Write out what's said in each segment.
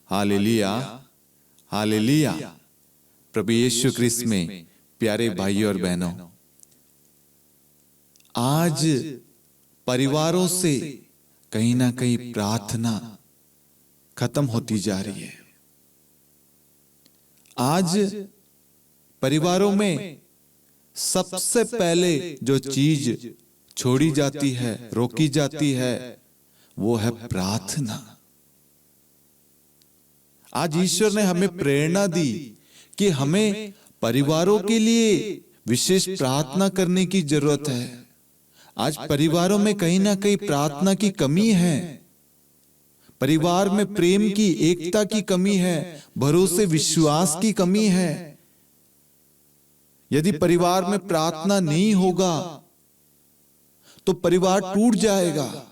Hallelujah, hallelujah. प्रभु यीशु ख्रिस्त में प्यारे भाइयों और बहनों, आज परिवारों से कहीं ना कहीं प्रार्थना खत्म होती जा रही है। आज परिवारों में सबसे पहले जो चीज छोड़ी जाती है, रोकी जाती है, वो है प्रार्थना। आज ईश्वर ने हमें प्रेरणा दी कि हमें परिवारों के लिए विशेष प्रार्थना करने की जरूरत है। आज परिवारों में कहीं ना कहीं प्रार्थना की कमी है, परिवार में प्रेम की, एकता की कमी है, भरोसे, विश्वास की कमी है। यदि परिवार में प्रार्थना नहीं होगा तो परिवार टूट जाएगा,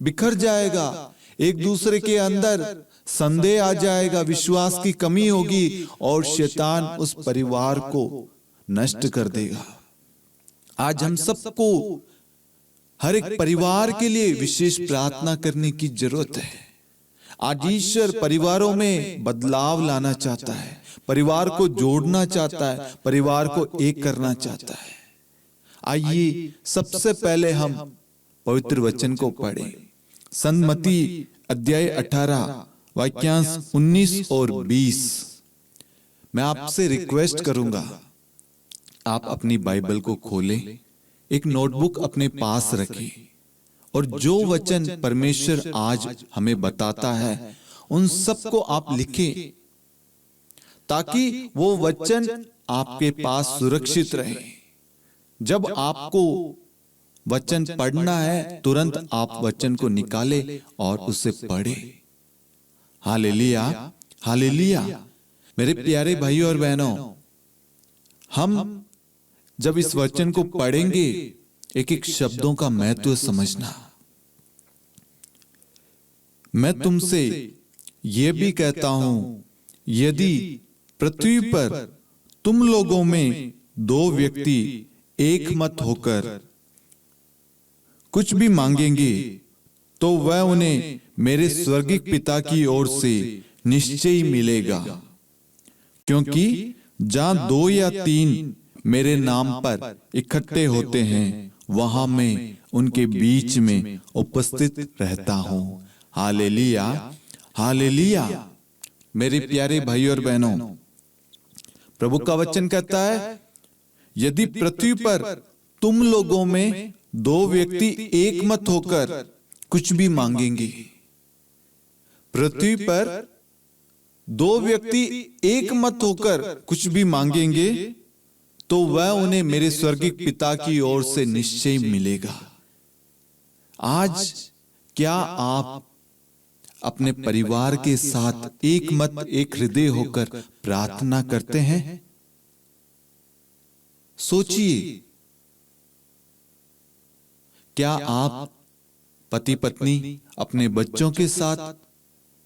बिखर जाएगा, एक दूसरे के अंदर संदेह आ जाएगा, विश्वास की कमी होगी और शैतान उस परिवार को नष्ट कर देगा। आज हम सबको हर एक परिवार के लिए विशेष प्रार्थना करने की जरूरत है। आज ईश्वर परिवारों में बदलाव लाना चाहता है, परिवार को जोड़ना चाहता है, परिवार को एक करना चाहता है। आइए सबसे पहले हम पवित्र वचन को पढ़ें। संत मत्ती अध्याय 18 वाक्यांश 19 और 20। मैं आपसे रिक्वेस्ट करूंगा, आप अपनी बाइबल को खोलें, एक नोटबुक अपने पास रखें और जो वचन परमेश्वर आज हमें बताता है उन सबको आप लिखें, ताकि वो वचन आपके पास सुरक्षित रहे। जब आपको वचन पढ़ना है, तुरंत आप वचन को निकालें और उसे पढ़ें। Hallelujah, hallelujah. मेरे प्यारे भाइयों और बहनों, हम जब इस वचन को पढ़ेंगे, एक एक शब्दों का महत्व समझना। मैं तुमसे यह भी कहता हूं, यदि पृथ्वी पर तुम लोगों में 2 व्यक्ति एक मत होकर कुछ भी मांगेंगे, तो वह उन्हें मेरे स्वर्गीय पिता की ओर से निश्चय मिलेगा। क्योंकि जहां 2 या 3 मेरे नाम पर इकट्ठे होते हैं, वहां मैं उनके बीच में उपस्थित रहता हूं। Hallelujah, hallelujah. मेरे प्यारे भाइयों और बहनों, प्रभु का वचन कहता है, यदि पृथ्वी पर तुम लोगों में 2 व्यक्ति एक मत होकर कुछ भी मांगेंगे, पृथ्वी पर 2 व्यक्ति एक मत होकर कुछ भी मांगेंगे, तो वह उन्हें मेरे स्वर्गीय पिता की ओर से निश्चय मिलेगा। आज क्या आप अपने परिवार के साथ एक मत, एक हृदय होकर प्रार्थना करते हैं? सोचिए, क्या आप पति पत्नी अपने बच्चों के साथ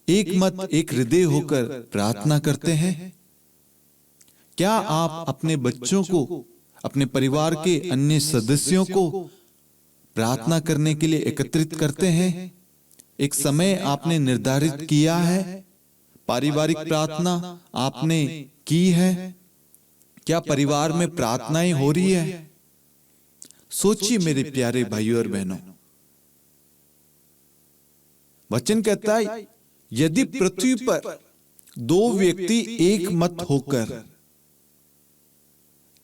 एक मत, एक हृदय होकर प्रार्थना करते हैं? क्या आप अपने बच्चों को, अपने परिवार के अन्य सदस्यों को प्रार्थना करने के लिए एकत्रित करते हैं? एक समय आपने निर्धारित किया है, पारिवारिक प्रार्थना आपने की है? क्या परिवार में प्रार्थनाएं हो रही है? सोचिए मेरे प्यारे भाइयों और बहनों, वचन कहता है, यदि पृथ्वी पर 2 व्यक्ति एक मत होकर,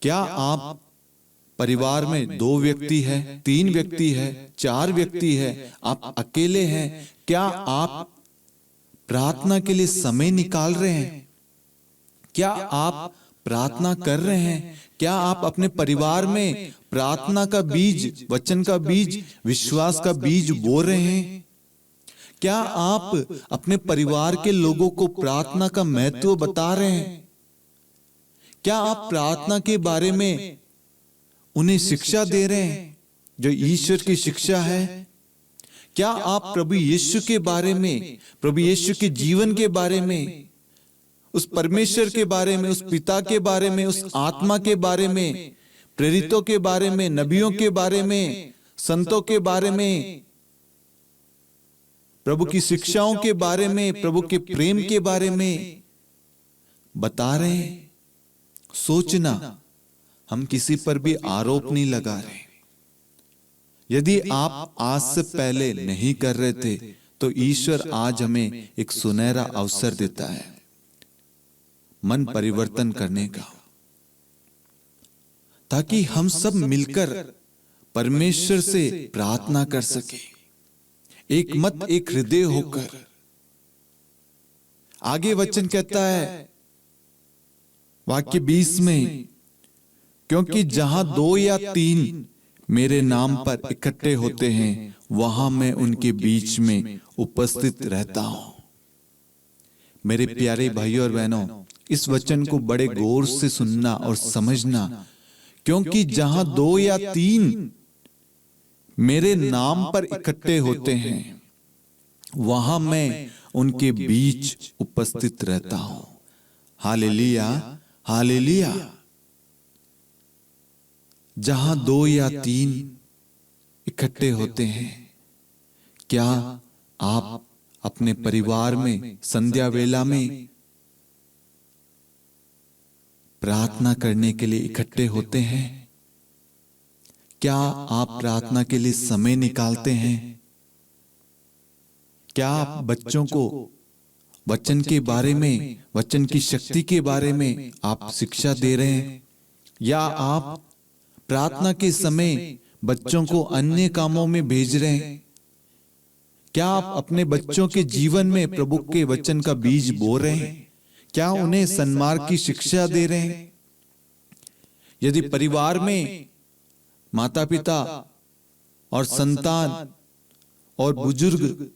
क्या आप परिवार में 2 व्यक्ति है, 3 व्यक्ति है, 4 व्यक्ति है, आप अकेले हैं, क्या आप प्रार्थना के लिए समय निकाल रहे हैं? क्या आप प्रार्थना कर रहे हैं? क्या आप अपने परिवार में प्रार्थना का बीज, वचन का बीज, विश्वास का बीज बो रहे हैं? क्या आप अपने परिवार के लोगों को प्रार्थना का महत्व बता रहे हैं? क्या आप प्रार्थना के बारे में उन्हें शिक्षा दे रहे हैं, जो ईश्वर की शिक्षा है? क्या आप प्रभु यीशु के बारे में, प्रभु यीशु के जीवन के बारे में, उस परमेश्वर के बारे में, उस पिता के बारे में, उस आत्मा के बारे में, प्रेरितों के बारे में, नबियों के बारे में, संतों के बारे में प्रभु की शिक्षाओं के बारे में, प्रभु के प्रेम के बारे में बता रहे हैं। सोचना, हम किसी पर भी आरोप नहीं लगा रहे। यदि आप आज से पहले नहीं कर रहे थे तो ईश्वर आज हमें एक सुनहरा अवसर देता है मन परिवर्तन करने का, ताकि हम सब मिलकर परमेश्वर से प्रार्थना कर सके, एक मत एक हृदय होकर। आगे वचन कहता है वाक्य 20 में, क्योंकि जहां 2 या 3 मेरे नाम पर इकट्ठे होते हैं वहां मैं उनके बीच में उपस्थित रहता हूं। मेरे प्यारे भाइयों और बहनों, इस वचन को बड़े गौर से सुनना और समझना, क्योंकि जहां 2 या 3 मेरे नाम पर इकट्ठे होते हैं वहां मैं उनके बीच उपस्थित रहता हूं। Hallelujah, hallelujah. जहां 2 या 3 इकट्ठे होते हैं, क्या आप अपने परिवार में संध्या वेला में प्रार्थना करने के लिए इकट्ठे होते हैं? क्या आप प्रार्थना के लिए समय निकालते हैं? क्या आप बच्चों को वचन के बारे में, वचन की शक्ति के बारे में आप शिक्षा दे रहे हैं? या आप प्रार्थना के समय बच्चों को अन्य कामों में भेज रहे हैं? क्या आप अपने बच्चों के जीवन में प्रभु के वचन का बीज बो रहे हैं? क्या उन्हें सन्मार्ग की शिक्षा दे रहे हैं? यदि परिवार में माता पिता और संतान और बुजुर्ग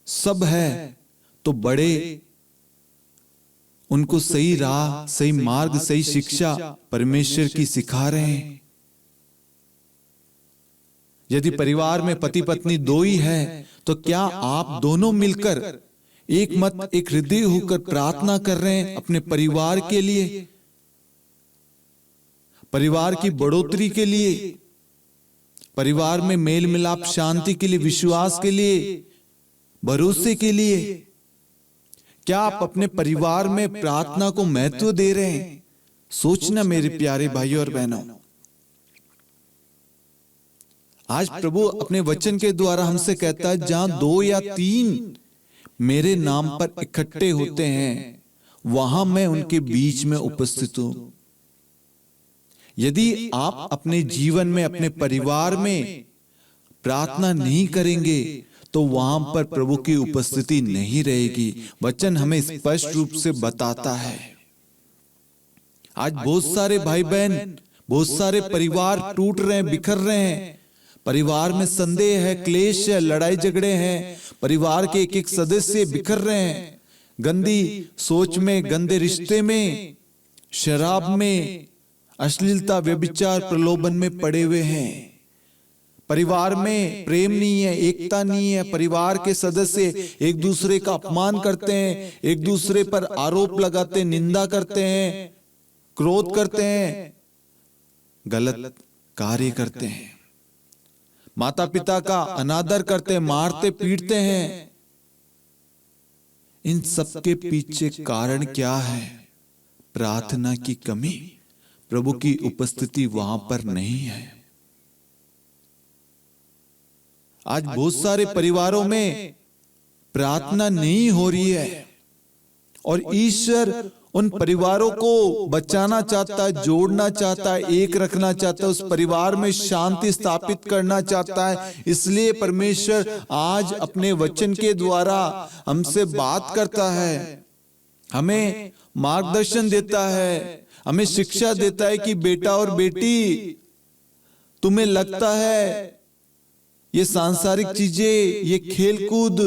सब है तो बड़े उनको सही राह, सही मार्ग, सही शिक्षा परमेश्वर की सिखा रहे हैं। यदि परिवार में पति पत्नी 2 ही है तो क्या आप दोनों मिलकर एक मत एक हृदय होकर प्रार्थना कर रहे हैं अपने परिवार के लिए, परिवार की बढ़ोतरी के लिए, परिवार में मेल मिलाप, शांति के लिए, विश्वास के लिए, भरोसे के लिए? क्या आप अपने परिवार में प्रार्थना को महत्व दे रहे हैं? सोचना मेरे प्यारे भाइयों और बहनों, आज प्रभु अपने वचन के द्वारा हमसे कहता है, जहां 2 या 3 मेरे नाम पर इकट्ठे होते हैं वहां मैं उनके बीच में उपस्थित हूं। यदि आप अपने जीवन में, अपने परिवार में प्रार्थना नहीं करेंगे तो वहां पर प्रभु की उपस्थिति नहीं रहेगी। वचन हमें स्पष्ट रूप से बताता है। आज बहुत सारे भाई बहन, बहुत सारे परिवार टूट रहे हैं, बिखर रहे हैं। परिवार में संदेह है, क्लेश है, लड़ाई झगड़े हैं, परिवार के एक एक सदस्य बिखर रहे हैं, गंदी सोच में, गंदे रिश्ते में, शराब में, अश्लीलता, व्यभिचार, प्रलोभन में पड़े हुए हैं। परिवार में प्रेम नहीं है, एकता नहीं है। परिवार के सदस्य एक दूसरे का अपमान करते हैं, एक दूसरे पर आरोप लगाते हैं, निंदा करते हैं, क्रोध करते हैं, गलत कार्य करते हैं, माता पिता का अनादर करते हैं, मारते पीटते हैं। इन सब के पीछे कारण क्या है? प्रार्थना की कमी, प्रभु की उपस्थिति वहां पर नहीं है। आज बहुत सारे परिवारों में प्रार्थना नहीं हो रही है और ईश्वर उन परिवारों को बचाना चाहता है, जोड़ना चाहता है, एक रखना चाहता है, उस परिवार में शांति स्थापित करना चाहता है। इसलिए परमेश्वर आज अपने वचन के द्वारा हमसे बात करता है, हमें मार्गदर्शन देता है, हमें शिक्षा देता है कि बेटा और बेटी, तुम्हें लगता है ये सांसारिक चीजें, ये खेलकूद,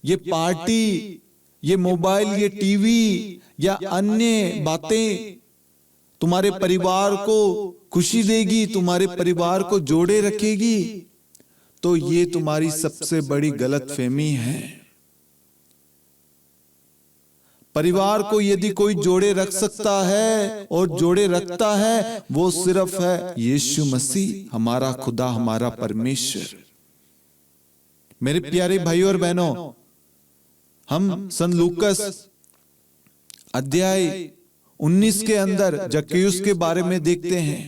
ये पार्टी, ये मोबाइल, ये टीवी या अन्य बातें तुम्हारे परिवार को खुशी देगी, तुम्हारे परिवार को जोड़े रखेगी, तो ये तुम्हारी सबसे बड़ी गलतफहमी है। परिवार को यदि कोई जोड़े रख सकता है और जोड़े रखता है, वो सिर्फ है यीशु मसीह, हमारा खुदा, हमारा परमेश्वर। मेरे प्यारे भाइयों और बहनों, हम सन लूकस अध्याय 19 के अंदर जक्कैयुस के बारे में देखते हैं।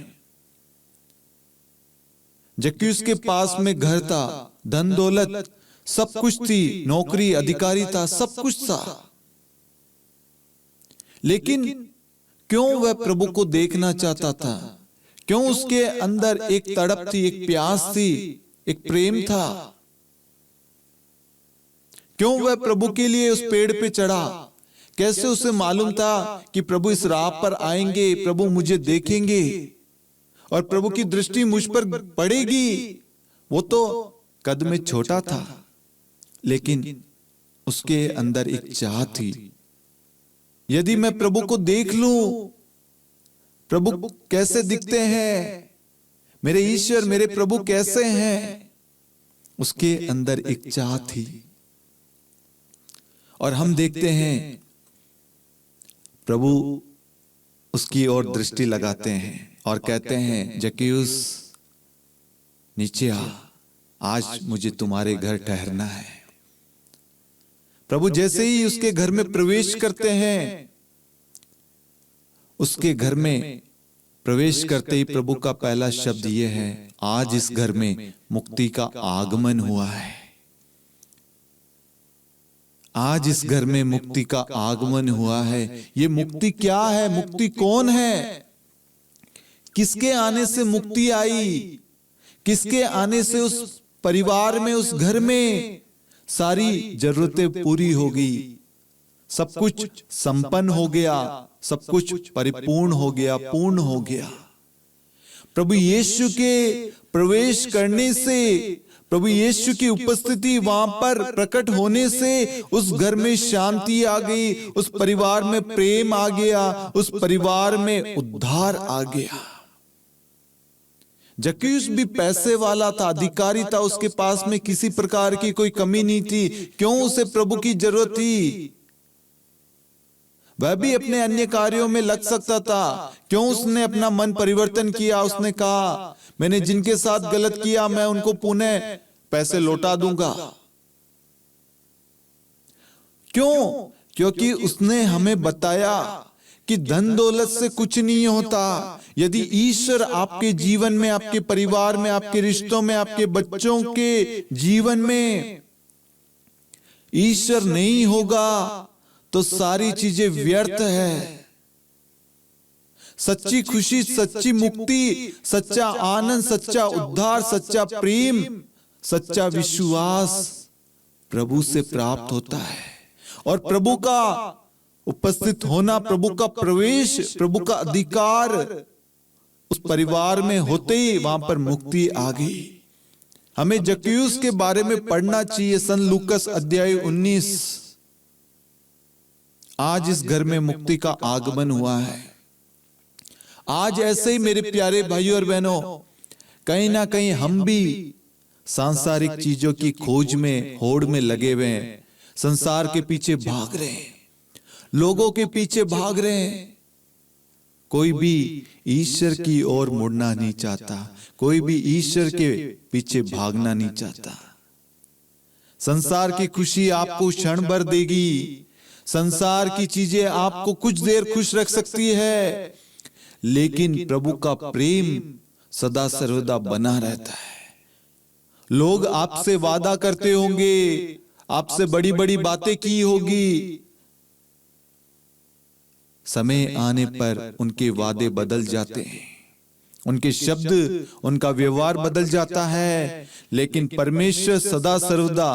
जक्कैयुस के पास में घर था, धन दौलत सब कुछ थी, नौकरी अधिकारी था, सब कुछ था, लेकिन क्यों वह प्रभु को देखना चाहता था? क्यों उसके अंदर एक तड़प थी, एक प्यास थी, एक प्रेम था? क्यों वह प्रभु के लिए उस पेड़ पे चढ़ा? कैसे उसे मालूम था कि प्रभु इस राह पर आएंगे, प्रभु मुझे देखेंगे और प्रभु की दृष्टि मुझ पर पड़ेगी? वो तो कद में छोटा था, लेकिन उसके अंदर एक चाह थी, यदि मैं प्रभु को देख लूं, प्रभु कैसे दिखते हैं, मेरे ईश्वर मेरे प्रभु कैसे हैं, उसके अंदर एक चाह थी। और हम देखते हैं प्रभु उसकी ओर दृष्टि लगाते हैं और कहते हैं, जक्कैयुस नीचे आ, आज मुझे तुम्हारे घर ठहरना है। प्रभु जैसे ही उसके घर में प्रवेश करते हैं, उसके घर में प्रवेश करते ही प्रभु का पहला शब्द यह है, आज इस घर में मुक्ति का आगमन हुआ है। आज इस घर में मुक्ति का आगमन हुआ है। ये मुक्ति क्या है? मुक्ति कौन है? किसके आने से मुक्ति आई? किसके आने से उस परिवार में, उस घर में सारी जरूरतें पूरी हो गई, सब कुछ संपन्न हो गया, सब कुछ परिपूर्ण हो गया, पूर्ण हो गया। प्रभु यीशु के प्रवेश करने से, प्रभु यीशु की उपस्थिति वहां पर प्रकट होने से उस घर में शांति आ गई, उस परिवार में प्रेम आ गया, उस परिवार में उद्धार आ गया। जक्कैयुस भी पैसे वाला था, अधिकारी था, उसके पास में किसी प्रकार की कोई कमी नहीं थी। क्यों उसे प्रभु की जरूरत थी? वह भी अपने अन्य कार्यों में लग सकता था। क्यों उसने अपना मन परिवर्तन किया? उसने कहा, मैंने जिनके साथ गलत किया मैं उनको पुनः पैसे लौटा दूंगा। क्यों? क्योंकि उसने हमें बताया कि धन दौलत से कुछ नहीं होता। यदि ईश्वर आपके जीवन में, आपके परिवार में, आपके रिश्तों में, आपके बच्चों के जीवन में ईश्वर नहीं होगा तो सारी चीजें व्यर्थ है। सच्ची खुशी, सच्ची मुक्ति, सच्चा आनंद, सच्चा उद्धार, सच्चा प्रेम, सच्चा विश्वास प्रभु से प्राप्त होता है। और प्रभु का उपस्थित होना, प्रभु का प्रवेश, प्रभु का अधिकार उस परिवार में होते ही वहां पर मुक्ति आ गई। हमें जक्कैयुस के बारे में पढ़ना चाहिए। सन लूकस अध्याय 19। आज इस घर में मुक्ति का आगमन हुआ है। आज ऐसे ही मेरे प्यारे भाइयों और बहनों, कहीं ना कहीं हम भी सांसारिक चीजों की खोज में, होड़ में लगे हुए हैं। संसार के पीछे भाग रहे हैं, लोगों के पीछे भाग रहे हैं। कोई भी ईश्वर की ओर मुड़ना नहीं चाहता, कोई भी ईश्वर के पीछे भागना नहीं चाहता। संसार की खुशी आपको क्षण भर देगी, संसार की चीजें आपको कुछ देर खुश रख सकती है, लेकिन प्रभु का प्रेम सदा सर्वदा बना रहता है। लोग आपसे वादा करते होंगे, आपसे बड़ी बड़ी बातें की होगी, समय आने पर उनके वादे बदल जाते हैं, उनके शब्द, उनका व्यवहार बदल जाता है, लेकिन परमेश्वर सदा सर्वदा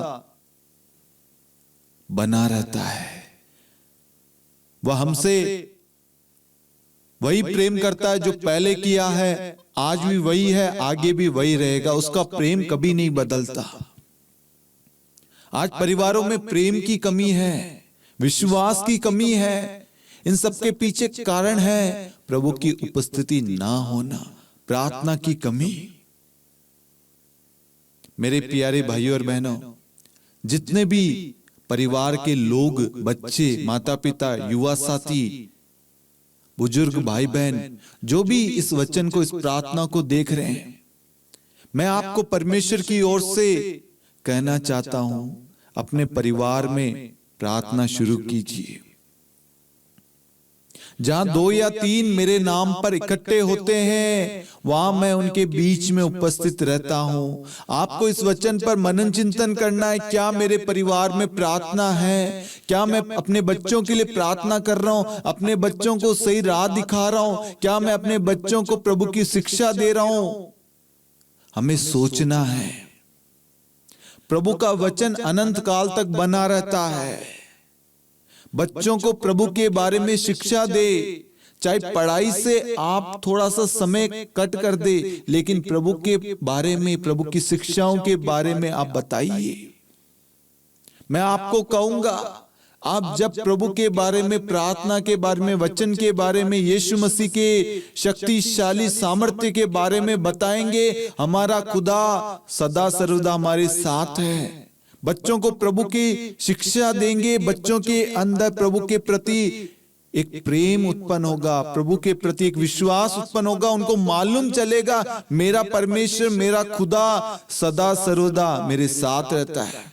बना रहता है। वह हमसे वही प्रेम करता है जो पहले किया है, आज भी वही है, आगे भी वही रहेगा। उसका प्रेम कभी नहीं बदलता। आज परिवारों में प्रेम की कमी है, विश्वास की कमी है। इन सब के पीछे कारण है प्रभु की उपस्थिति ना होना, प्रार्थना की कमी। मेरे प्यारे भाइयों और बहनों, जितने भी परिवार के लोग, बच्चे, माता पिता, युवा साथी, बुजुर्ग भाई बहन, जो भी इस वचन को, इस प्रार्थना को देख रहे हैं, मैं आपको परमेश्वर की ओर से कहना चाहता हूं, अपने परिवार में प्रार्थना शुरू कीजिए। जहां 2 या 3 मेरे नाम पर इकट्ठे होते हैं, वहां मैं उनके बीच में उपस्थित रहता हूं। आपको इस वचन पर मनन चिंतन करना है। क्या मेरे परिवार में प्रार्थना है? क्या मैं अपने बच्चों के लिए प्रार्थना कर रहा हूं? अपने बच्चों को सही राह दिखा रहा हूं? क्या मैं अपने बच्चों को प्रभु की शिक्षा दे रहा हूं? हमें सोचना है। प्रभु का वचन अनंत काल तक बना रहता है। बच्चों को प्रभु के बारे में शिक्षा दे। चाहे पढ़ाई से आप थोड़ा सा समय कट कर दे, लेकिन प्रभु के बारे में, प्रभु की शिक्षाओं के बारे में आप बताइए। मैं आपको कहूंगा, आप जब प्रभु के बारे में, प्रार्थना के बारे में, वचन के बारे में, यीशु मसीह के शक्तिशाली सामर्थ्य के बारे में बताएंगे, हमारा खुदा सदा सर्वदा हमारे साथ है। बच्चों को प्रभु की शिक्षा देंगे, बच्चों के अंदर प्रभु के प्रति एक प्रेम उत्पन्न होगा, प्रभु के प्रति एक विश्वास उत्पन्न होगा। उनको मालूम चलेगा मेरा परमेश्वर, मेरा खुदा सदा सर्वदा मेरे साथ रहता है।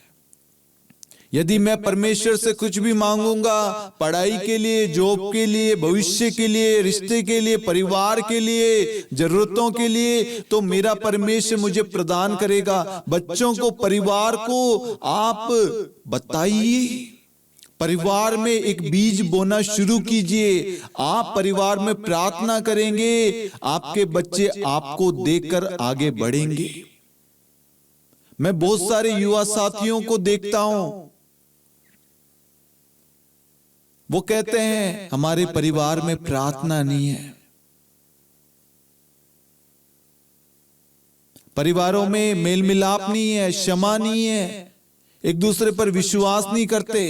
यदि मैं परमेश्वर से कुछ भी मांगूंगा, पढ़ाई के लिए, जॉब के लिए, भविष्य के लिए, रिश्ते के लिए, परिवार के लिए, जरूरतों के लिए, तो मेरा परमेश्वर मुझे प्रदान करेगा। बच्चों को, परिवार को आप बताइए। परिवार में एक बीज बोना शुरू कीजिए। आप परिवार में प्रार्थना करेंगे, आपके बच्चे आपको देखकर आगे बढ़ेंगे। मैं बहुत सारे युवा साथियों को देखता हूं, वो कहते हैं हमारे परिवार में प्रार्थना नहीं है। परिवारों में मेल मिलाप नहीं है, क्षमा नहीं है, एक दूसरे पर विश्वास नहीं करते।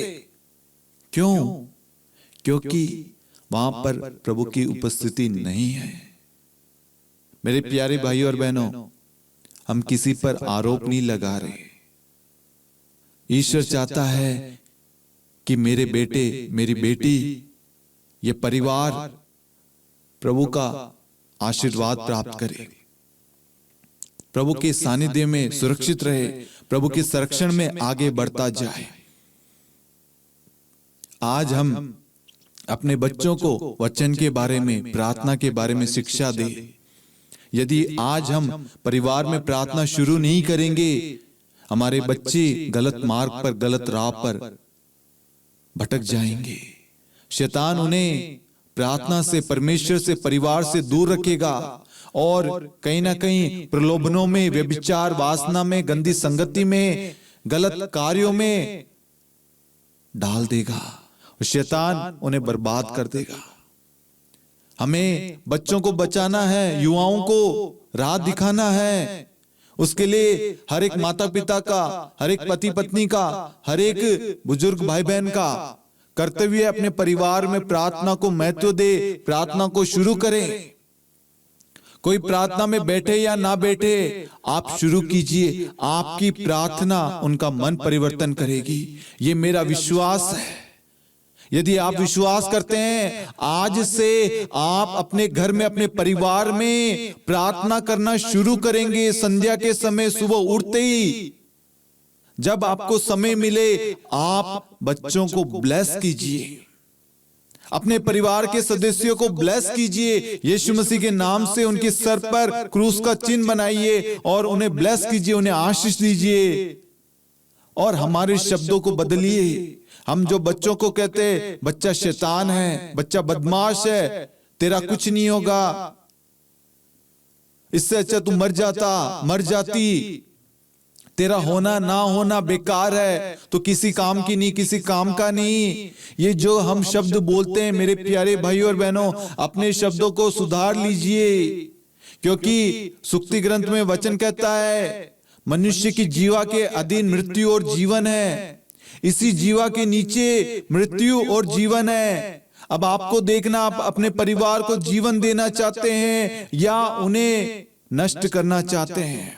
क्यों? क्योंकि वहां पर प्रभु की उपस्थिति नहीं है। मेरे प्यारे भाइयों और बहनों, हम किसी पर आरोप नहीं लगा रहे। ईश्वर चाहता है कि मेरे बेटे, मेरी बेटी, ये परिवार प्रभु का आशीर्वाद प्राप्त करे, प्रभु के सानिध्य में सुरक्षित रहे, प्रभु के संरक्षण में आगे बढ़ता जाए। आज हम अपने बच्चों को वचन के बारे में, प्रार्थना के बारे में शिक्षा दें। यदि आज हम परिवार में प्रार्थना शुरू नहीं करेंगे, हमारे बच्चे गलत मार्ग पर, गलत राह पर भटक जाएंगे। शैतान उन्हें प्रार्थना से, परमेश्वर से, परिवार से दूर रखेगा और कहीं ना कहीं प्रलोभनों में, व्यभिचार, वासना में, गंदी संगति में, गलत कार्यों में डाल देगा। शैतान उन्हें बर्बाद कर देगा। हमें बच्चों को बचाना है, युवाओं को राह दिखाना है। उसके लिए हर एक माता पिता का, हर एक पति पत्नी का, हर एक बुजुर्ग भाई बहन का कर्तव्य है अपने परिवार में प्रार्थना को महत्व दे, प्रार्थना को शुरू करें। कोई प्रार्थना में बैठे या ना बैठे, आप शुरू कीजिए। आपकी प्रार्थना उनका मन परिवर्तन करेगी, ये मेरा विश्वास है। यदि आप विश्वास करते हैं, आज से आप अपने घर में, अपने परिवार में प्रार्थना करना शुरू करेंगे। संध्या के समय, सुबह उठते ही, जब आपको समय मिले, आप बच्चों को ब्लेस कीजिए, अपने परिवार के सदस्यों को ब्लेस कीजिए। यीशु मसीह के नाम से उनके सर पर क्रूस का चिन्ह बनाइए और उन्हें ब्लेस कीजिए, उन्हें आशीष दीजिए और हमारे शब्दों को बदलिए। हम जो बच्चों को कहते हैं बच्चा शैतान है, बच्चा बदमाश है, तेरा कुछ नहीं होगा, इससे अच्छा तू मर जाता, मर जाती, तेरा होना ना होना बेकार है, तो किसी काम की नहीं, किसी काम का नहीं। ये जो हम शब्द बोलते हैं, मेरे प्यारे भाइयों और बहनों, अपने शब्दों को सुधार लीजिए। क्योंकि सुक्ति ग्रंथ में वचन कहता है, मनुष्य की जीवा के अधीन मृत्यु और जीवन है, इसी जीवा के नीचे मृत्यु और जीवन है। अब आपको देखना, आप अपने परिवार को जीवन देना चाहते हैं या उन्हें नष्ट करना चाहते हैं।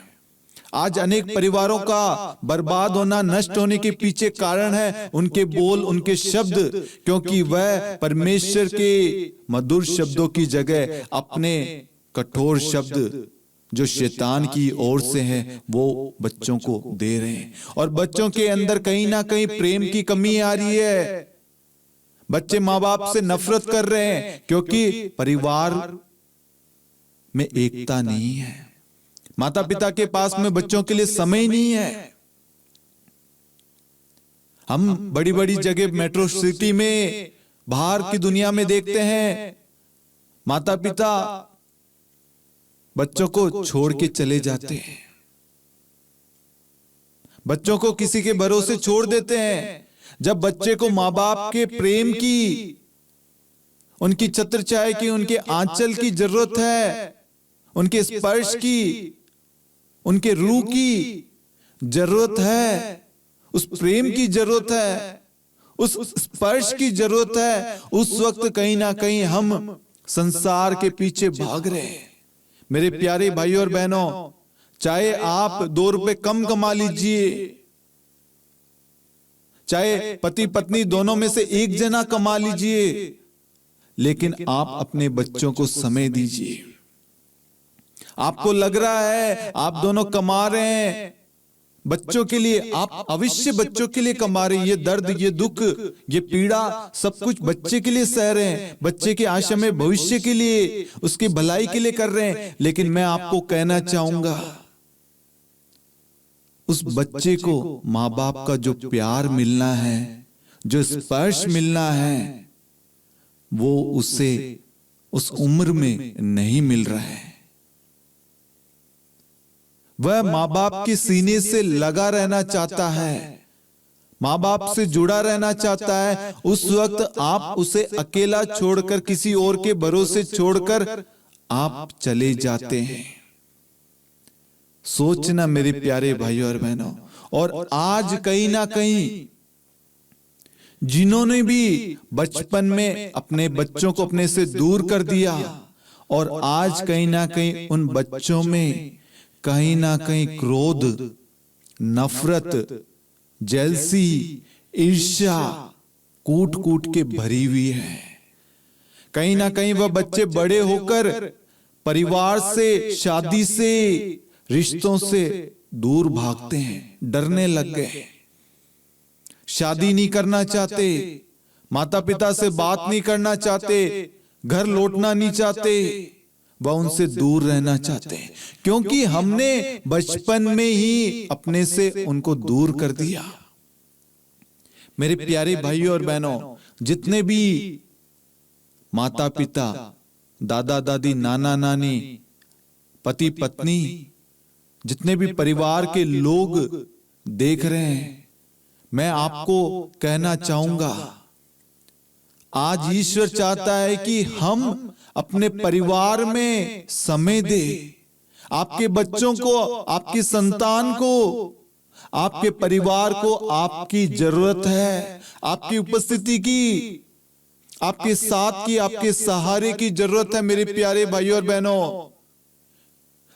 आज अनेक परिवारों का बर्बाद होना, नष्ट होने के पीछे कारण है उनके बोल, उनके शब्द, क्योंकि वह परमेश्वर के मधुर शब्दों की जगह अपने कठोर शब्द जो शैतान की ओर से है वो बच्चों को दे रहे हैं। और बच्चों के अंदर कहीं ना कहीं प्रेम की कमी आ रही है। बच्चे माँ बाप से नफरत कर रहे हैं क्योंकि परिवार में एकता नहीं है। माता पिता के पास में बच्चों के लिए समय नहीं है। हम बड़ी बड़ी जगह मेट्रो सिटी में, बाहर की दुनिया में देखते हैं, माता पिता बच्चों को छोड़ के चले जाते हैं, बच्चों को किसी के भरोसे छोड़ देते हैं। जब बच्चे को माँ बाप के प्रेम की, उनकी छत्र छाया की, उनके आंचल की जरूरत है, उनके स्पर्श की, उनके रूह की जरूरत है, उस प्रेम की जरूरत है, उस स्पर्श की जरूरत है, उस वक्त कहीं ना कहीं हम संसार के पीछे भाग रहे हैं। मेरे प्यारे भाइयों और बहनों, चाहे आप 2 रुपए कम कमा लीजिए, चाहे पति पत्नी दोनों में से एक जना कमा लीजिए, लेकिन आप अपने बच्चों को समय दीजिए। आपको लग रहा है आप दोनों कमा रहे हैं बच्चों के लिए, आप अवश्य बच्चों के लिए कमा रहे हैं। ये दर्द, ये दुख, ये पीड़ा सब कुछ बच्चे के लिए सह रहे हैं, बच्चे के आशा में भविष्य के लिए, उसकी भलाई के लिए कर रहे हैं। लेकिन मैं आपको कहना चाहूंगा, उस बच्चे को माँ बाप का जो प्यार मिलना है, जो स्पर्श मिलना है, वो उसे उस उम्र में नहीं मिल रहा है। वह माँ बाप के सीने से लगा रहना चाहता है, माँ बाप से जुड़ा रहना चाहता है। उस वक्त आप उसे अकेला छोड़कर, किसी और के भरोसे छोड़कर आप चले जाते हैं। सोचना मेरे प्यारे भाइयों और बहनों। और आज कहीं ना कहीं जिन्होंने भी बचपन में अपने बच्चों को अपने से दूर कर दिया, और आज कहीं ना कहीं उन बच्चों में कहीं ना कहीं क्रोध, नफरत, जेलसी, ईर्ष्या कूट कूट के भरी हुई है। कहीं ना कहीं वह बच्चे बड़े होकर परिवार से, शादी से, रिश्तों से दूर भागते हैं, डरने लग गए, शादी नहीं करना चाहते, माता पिता से बात नहीं करना चाहते, घर लौटना नहीं चाहते, वह उनसे दूर रहना चाहते हैं, क्योंकि हमने बचपन में ही अपने से उनको दूर कर दिया। मेरे प्यारे भाइयों और बहनों, जितने भी माता पिता, दादा दादी, नाना नानी, पति पत्नी, जितने भी परिवार के लोग देख रहे हैं, मैं आपको कहना चाहूंगा, आज ईश्वर चाहता है कि हम अपने परिवार में समय दें। आपके बच्चों को, आपकी संतान को, आपके परिवार को आपकी जरूरत है, आपकी उपस्थिति की, आपके साथ की, आपके सहारे की जरूरत है। मेरे प्यारे भाइयों और बहनों,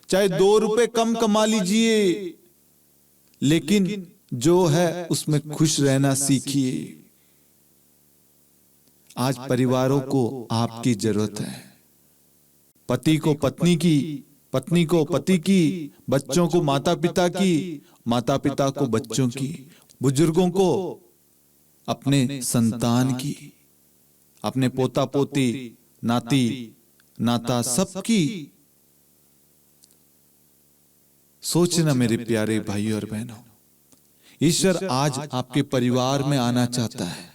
चाहे 2 रुपए कम कमा लीजिए, लेकिन जो है उसमें खुश रहना सीखिए। आज परिवारों को आपकी जरूरत है, पति को पत्नी की, पत्नी को पति की, बच्चों को माता पिता की, माता पिता को बच्चों की, बुजुर्गों को अपने संतान की, अपने पोता पोती, नाती नाता सबकी। सोचना मेरे प्यारे भाइयों और बहनों, ईश्वर आज आपके परिवार में आना चाहता है,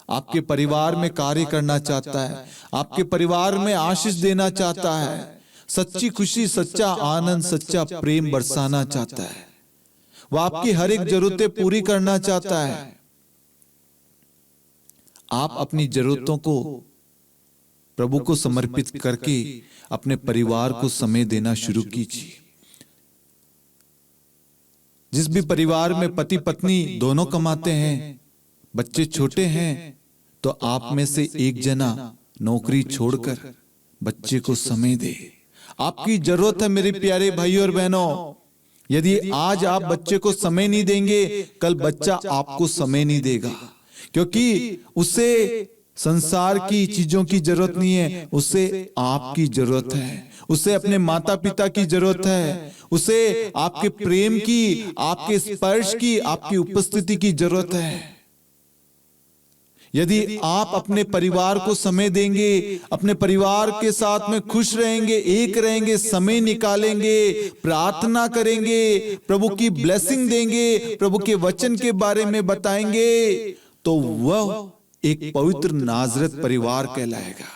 आपके परिवार में कार्य करना चाहता है, आपके परिवार में आशीष देना चाहता है, सच्ची खुशी, सच्चा आनंद, सच्चा प्रेम बरसाना चाहता है। वह आपकी हर एक जरूरतें पूरी करना चाहता है। आप अपनी जरूरतों को प्रभु को समर्पित करके अपने परिवार को समय देना शुरू कीजिए। जिस भी परिवार में पति पत्नी दोनों कमाते हैं, बच्चे छोटे हैं, तो आप में से एक जना नौकरी छोड़कर बच्चे को समय दे। आपकी जरूरत है मेरे प्यारे भाइयों और बहनों। यदि आज आप बच्चे को समय नहीं देंगे, कल बच्चा आपको समय नहीं देगा, क्योंकि उसे संसार की चीजों की जरूरत नहीं है, उसे आपकी जरूरत है, उसे अपने माता पिता की जरूरत है, उसे आपके प्रेम की, आपके स्पर्श की, आपकी उपस्थिति की जरूरत है। यदि आप अपने परिवार को समय देंगे, अपने परिवार के साथ में खुश रहेंगे, एक रहेंगे, समय निकालेंगे, प्रार्थना करेंगे, प्रभु की ब्लेसिंग देंगे, प्रभु के वचन के बारे में बताएंगे, तो वह एक पवित्र नाज़रेत परिवार कहलाएगा।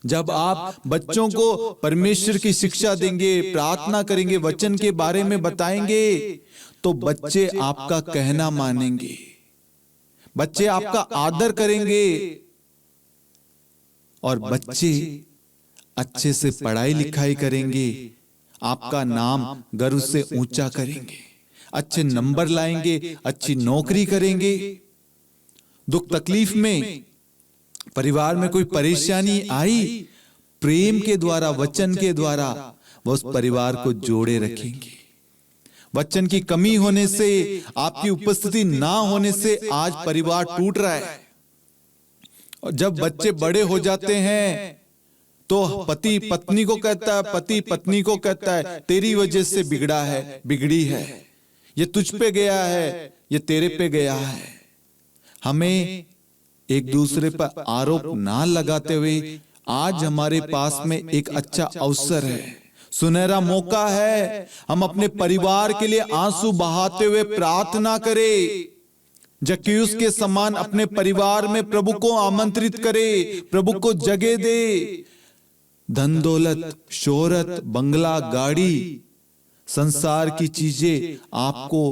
जब आप बच्चों को परमेश्वर की शिक्षा देंगे, प्रार्थना करेंगे, वचन के बारे में बताएंगे, तो बच्चे आपका कहना मानेंगे, बच्चे आपका आदर करेंगे और बच्चे अच्छे से पढ़ाई लिखाई करेंगे, आपका नाम गर्व से ऊंचा करेंगे, अच्छे नंबर लाएंगे, अच्छी नौकरी करेंगे। दुख तकलीफ में, परिवार में कोई परेशानी आई, प्रेम के द्वारा, वचन के द्वारा वह उस परिवार को जोड़े रखेंगे। वचन की कमी होने से, आपकी उपस्थिति ना होने से आज परिवार टूट रहा है। और जब बच्चे बड़े हो जाते हैं तो पति पत्नी को कहता है, पति पत्नी को कहता है, तेरी वजह से बिगड़ा है, बिगड़ी है, ये तुझ पे गया है, ये तेरे पे गया है। हमें एक दूसरे पर आरोप ना लगाते हुए आज हमारे पास में एक अच्छा अवसर है, सुनहरा मौका है। हम अपने परिवार के लिए आंसू बहाते हुए प्रार्थना करें, जक्कैयुस के समान अपने परिवार में प्रभु को आमंत्रित करे, प्रभु को जगह दे। धन दौलत, शोहरत, बंगला, गाड़ी, संसार की चीजें आपको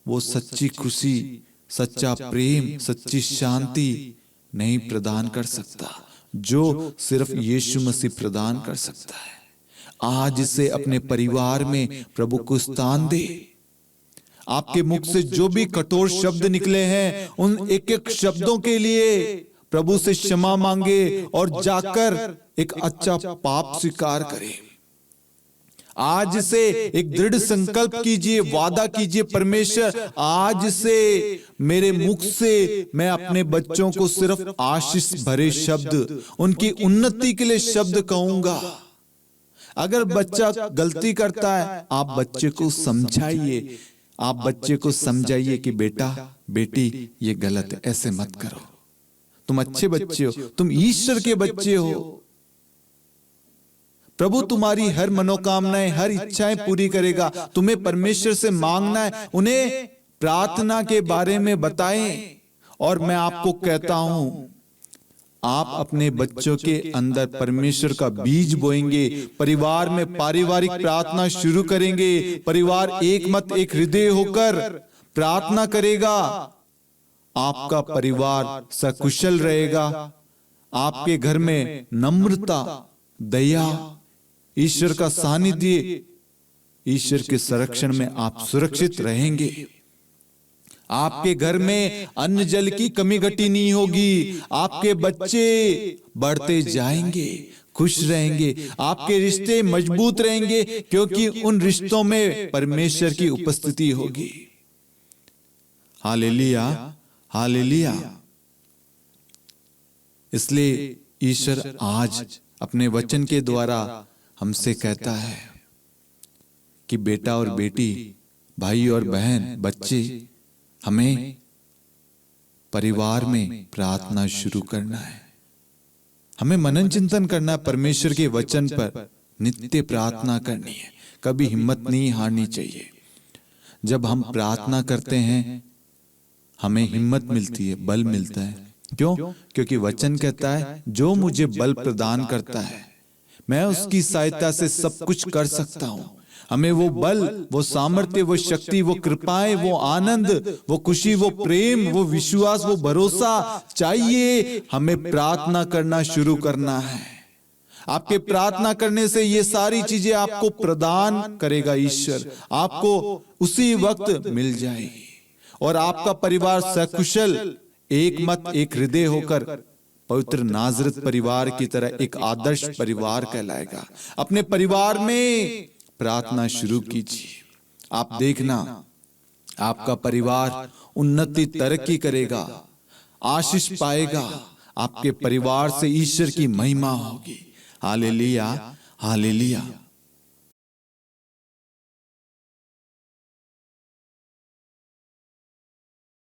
वो सच्ची खुशी, सच्चा प्रेम, सच्ची शांति नहीं प्रदान कर सकता जो सिर्फ यीशु मसीह प्रदान कर सकता है। आज इसे अपने परिवार में प्रभु को स्थान दे। आपके मुख से जो भी कठोर शब्द निकले हैं, उन एक एक शब्दों के लिए प्रभु से क्षमा मांगे और जाकर एक अच्छा पाप स्वीकार करें। आज से एक दृढ़ संकल्प कीजिए, वादा कीजिए, परमेश्वर आज से मेरे मुख से मैं अपने बच्चों को सिर्फ आशीष भरे शब्द, उनकी उन्नति के लिए शब्द कहूंगा। अगर बच्चा गलती करता है, आप बच्चे को समझाइए, आप बच्चे को समझाइए कि बेटा बेटी ये गलत है, ऐसे मत करो, तुम अच्छे बच्चे हो, तुम ईश्वर के बच्चे हो, प्रभु तुम्हारी हर मनोकामनाएं, हर इच्छाएं पूरी करेगा। तुम्हें परमेश्वर से मांगना है, उन्हें प्रार्थना के बारे में बताएं। और मैं आपको कहता हूं, आप अपने बच्चों के अंदर परमेश्वर का बीज बोएंगे, परिवार में पारिवारिक प्रार्थना शुरू करेंगे, परिवार एक मत एक हृदय होकर प्रार्थना करेगा, आपका परिवार सकुशल रहेगा। आपके घर में नम्रता, दया, ईश्वर का सानिध्य, ईश्वर के संरक्षण में आप सुरक्षित रहेंगे। आपके घर में अन्न जल की कमी घटी नहीं होगी। आपके बच्चे बढ़ते जाएंगे, खुश रहेंगे, आपके रिश्ते मजबूत रहेंगे, क्योंकि उन रिश्तों में परमेश्वर की उपस्थिति होगी। Hallelujah, hallelujah. इसलिए ईश्वर आज अपने वचन के द्वारा हमसे कहता है कि बेटा और बेटी, भाई और बहन, बच्चे, हमें परिवार में प्रार्थना शुरू करना है। हमें मनन चिंतन करना है, परमेश्वर के वचन पर नित्य प्रार्थना करनी है, कभी हिम्मत नहीं हारनी चाहिए। जब हम प्रार्थना करते हैं हमें हिम्मत मिलती है, बल मिलता है। क्यों? क्योंकि वचन कहता है जो मुझे बल प्रदान करता है मैं उसकी सहायता से सब कुछ कर सकता हूं। हमें वो बल, वो सामर्थ्य, वो शक्ति, वो कृपाएं, वो आनंद, वो खुशी, वो प्रेम, वो विश्वास, वो भरोसा चाहिए। हमें प्रार्थना करना शुरू करना है। आपके प्रार्थना करने से ये सारी चीजें आपको प्रदान करेगा ईश्वर, आपको उसी वक्त मिल जाएगी और आपका परिवार सकुशल, एक मत एक हृदय होकर पवित्र नाज़रेत परिवार की तरह एक आदर्श परिवार कहलाएगा। अपने परिवार में प्रार्थना शुरू कीजिए। आप देखना आपका परिवार उन्नति, तरक्की करेगा, आशीष पाएगा। आपके परिवार से ईश्वर की महिमा होगी। Hallelujah, hallelujah.